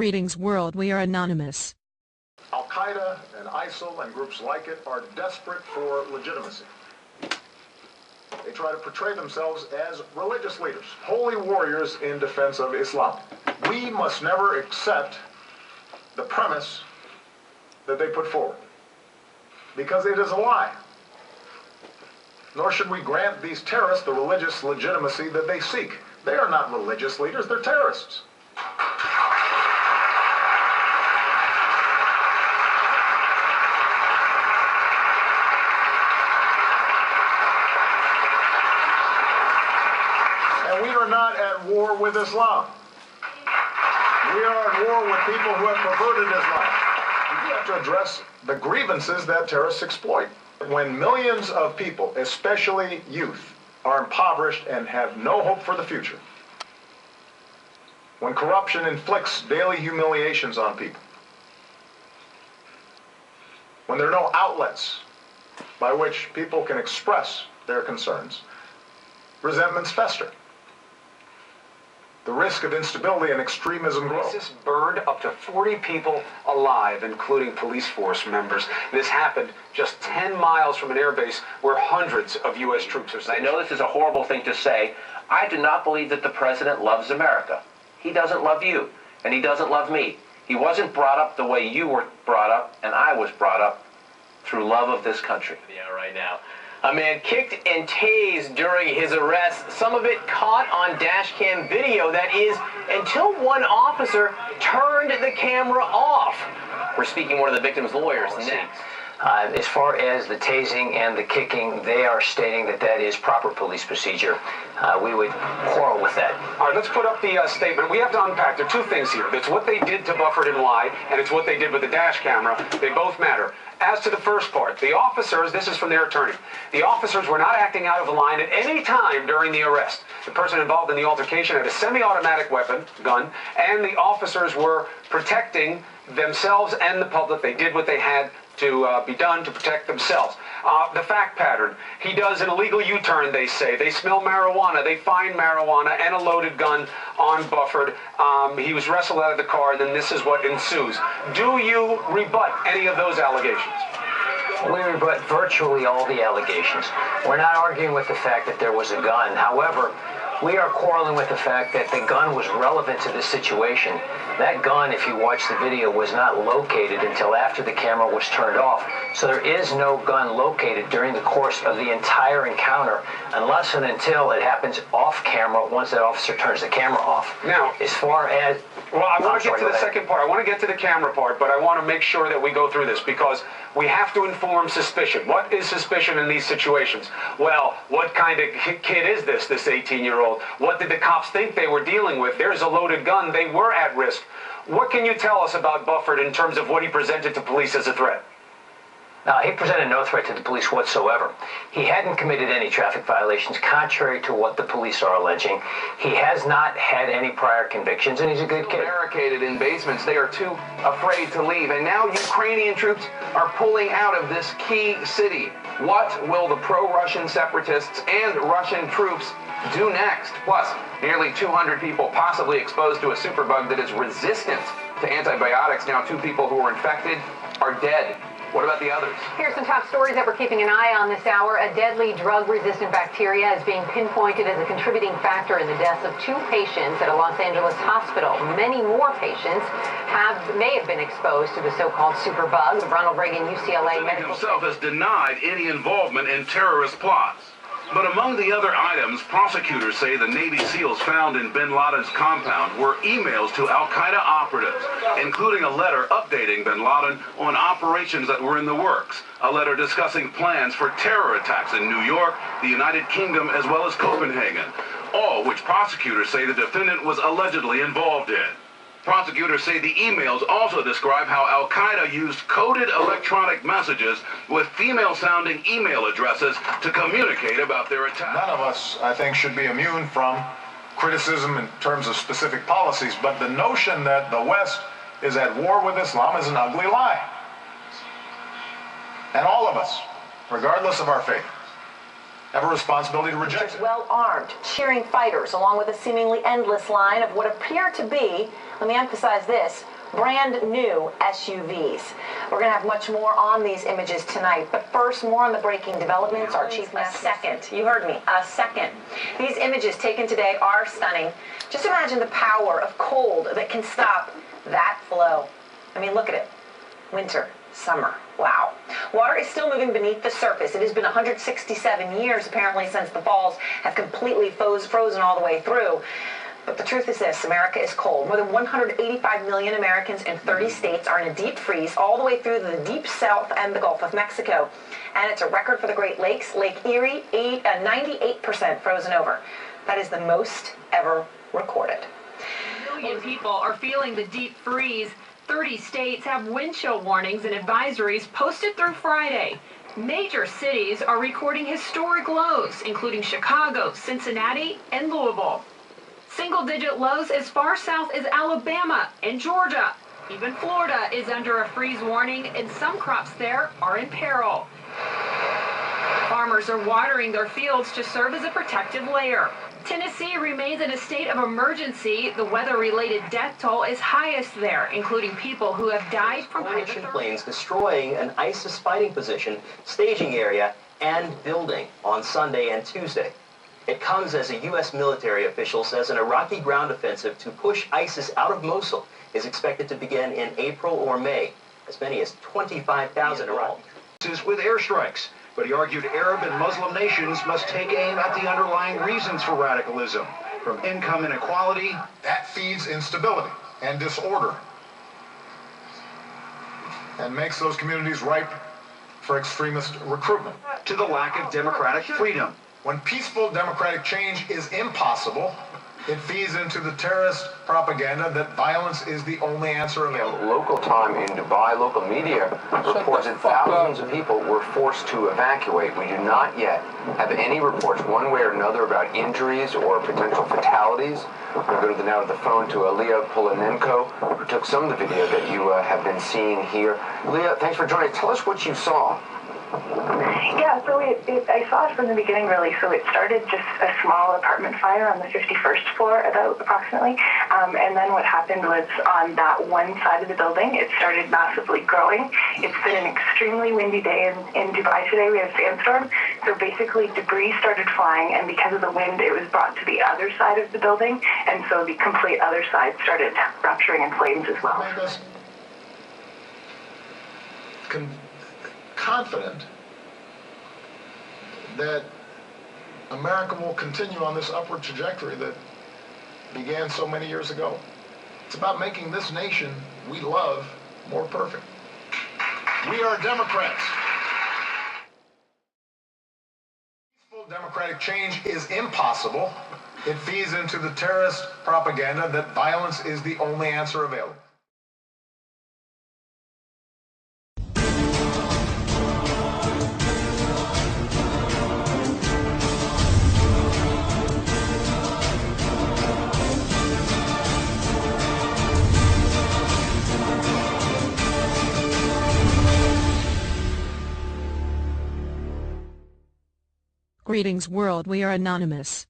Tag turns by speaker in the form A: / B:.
A: Greetings world, we are anonymous.
B: Al-Qaeda and ISIL and groups like it are desperate for legitimacy. They try to portray themselves as religious leaders, holy warriors in defense of Islam. We must never accept the premise that they put forward, because it is a lie. Nor should we grant these terrorists the religious legitimacy that they seek. They are not religious leaders, they're terrorists. And we are not at war with Islam. We are at war with people who have perverted Islam. We have to address the grievances that terrorists exploit. When millions of people, especially youth, are impoverished and have no hope for the future, when corruption inflicts daily humiliations on people, when there are no outlets by which people can express their concerns, resentments fester. The risk of instability and extremism grows.
C: ISIS burned up to 40 people alive, including police force members. This happened just 10 miles from an airbase where hundreds of U.S. troops are stationed.
D: I know this is a horrible thing to say. I do not believe that the president loves America. He doesn't love you, and he doesn't love me. He wasn't brought up the way you were brought up, and I was brought up through love of this country.
E: Yeah, right now. A man kicked and tased during his arrest, some of it caught on dash cam video, that is, until one officer turned the camera off. We're speaking to one of the victim's lawyers next.
F: As far as the tasing and the kicking, they are stating that that is proper police procedure. We would quarrel with that.
C: All right, let's put up the statement. We have to unpack. There are two things here. It's what they did to Bufford and why, and it's what they did with the dash camera. They both matter. As to the first part, the officers, this is from their attorney, the officers were not acting out of line at any time during the arrest. The person involved in the altercation had a semi-automatic weapon, gun, and the officers were protecting themselves and the public. They did what they had to be done to protect themselves. The fact pattern, he does an illegal U-turn, they say. They smell marijuana, they find marijuana and a loaded gun on Bufford. He was wrestled out of the car, and then this is what ensues. Do you rebut any of those allegations?
F: We rebut virtually all the allegations. We're not arguing with the fact that there was a gun. However, we are quarreling with the fact that the gun was relevant to this situation. That gun, if you watch the video, was not located until after the camera was turned off. So there is no gun located during the course of the entire encounter unless and until it happens off camera once that officer turns the camera off.
C: Now,
F: as far as...
C: Well, I want to get to the second part. I want to get to the camera part, but I want to make sure that we go through this because we have to inform suspicion. What is suspicion in these situations? Well, what kind of kid is this 18-year-old? What did the cops think they were dealing with? There's a loaded gun. They were at risk. What can you tell us about Bufford in terms of what he presented to police as a threat?
F: He presented no threat to the police whatsoever. He hadn't committed any traffic violations, contrary to what the police are alleging. He has not had any prior convictions, and he's a good kid.
G: Barricaded in basements, they are too afraid to leave. And now Ukrainian troops are pulling out of this key city. What will the pro-Russian separatists and Russian troops do next? Plus, nearly 200 people possibly exposed to a superbug that is resistant to antibiotics. Now 2 people who were infected are dead. What about the others?
H: Here's some top stories that we're keeping an eye on this hour. A deadly drug-resistant bacteria is being pinpointed as a contributing factor in the deaths of 2 patients at a Los Angeles hospital. Many more patients may have been exposed to the so-called superbug. The Ronald Reagan UCLA medical
I: himself has denied any involvement in terrorist plots. But among the other items, prosecutors say the Navy SEALs found in bin Laden's compound were emails to al-Qaeda operatives, including a letter updating bin Laden on operations that were in the works, a letter discussing plans for terror attacks in New York, the United Kingdom, as well as Copenhagen, all which prosecutors say the defendant was allegedly involved in. Prosecutors say the emails also describe how al-Qaeda used coded electronic messages with female-sounding email addresses to communicate about their attack.
B: None of us, I think, should be immune from criticism in terms of specific policies, but the notion that the West is at war with Islam is an ugly lie. And all of us, regardless of our faith, have a responsibility to reject it.
J: Well armed, cheering fighters, along with a seemingly endless line of what appear to be, let me emphasize this, brand new SUVs. We're going to have much more on these images tonight, but first, more on the breaking developments. Our chief national... A second. You heard me. A second. These images taken today are stunning. Just imagine the power of cold that can stop that flow. I mean, look at it. Winter, summer. Wow. Water is still moving beneath the surface. It has been 167 years, apparently, since the falls have completely frozen all the way through. But the truth is this, America is cold. More than 185 million Americans in 30 states are in a deep freeze all the way through the deep south and the Gulf of Mexico. And it's a record for the Great Lakes. Lake Erie, 98% frozen over. That is the most ever recorded.
K: Million people are feeling the deep freeze. 30 states have wind chill warnings and advisories posted through Friday. Major cities are recording historic lows, including Chicago, Cincinnati, and Louisville. Single-digit lows as far south as Alabama and Georgia. Even Florida is under a freeze warning, and some crops there are in peril. Farmers are watering their fields to serve as a protective layer. Tennessee remains in a state of emergency. The weather-related death toll is highest there, including people who have died from hypothermia.
L: Planes destroying an ISIS fighting position, staging area, and building on Sunday and Tuesday. It comes as a U.S. military official says an Iraqi ground offensive to push ISIS out of Mosul is expected to begin in April or May. As many as 25,000 Iraqis.
B: With airstrikes, but he argued Arab and Muslim nations must take aim at the underlying reasons for radicalism, from income inequality, that feeds instability and disorder, and makes those communities ripe for extremist recruitment, to the lack of democratic freedom. When peaceful democratic change is impossible, it feeds into the terrorist propaganda that violence is the only answer available.
M: Local time in Dubai, local media reports that thousands of people were forced to evacuate. We do not yet have any reports one way or another about injuries or potential fatalities. We're going to go now to the phone to Leah Polanenko, who took some of the video that you have been seeing here. Leah, thanks for joining us. Tell us what you saw.
N: Yeah, so I saw it from the beginning, really. So it started just a small apartment fire on the 51st floor, approximately. And then what happened was on that one side of the building, it started massively growing. It's been an extremely windy day in Dubai today. We had a sandstorm. So basically debris started flying, and because of the wind, it was brought to the other side of the building. And so the complete other side started rupturing in flames as well.
B: Confident that America will continue on this upward trajectory that began so many years ago. It's about making this nation we love more perfect. We are Democrats. Peaceful democratic change is impossible. It feeds into the terrorist propaganda that violence is the only answer available.
A: Greetings world, we are anonymous.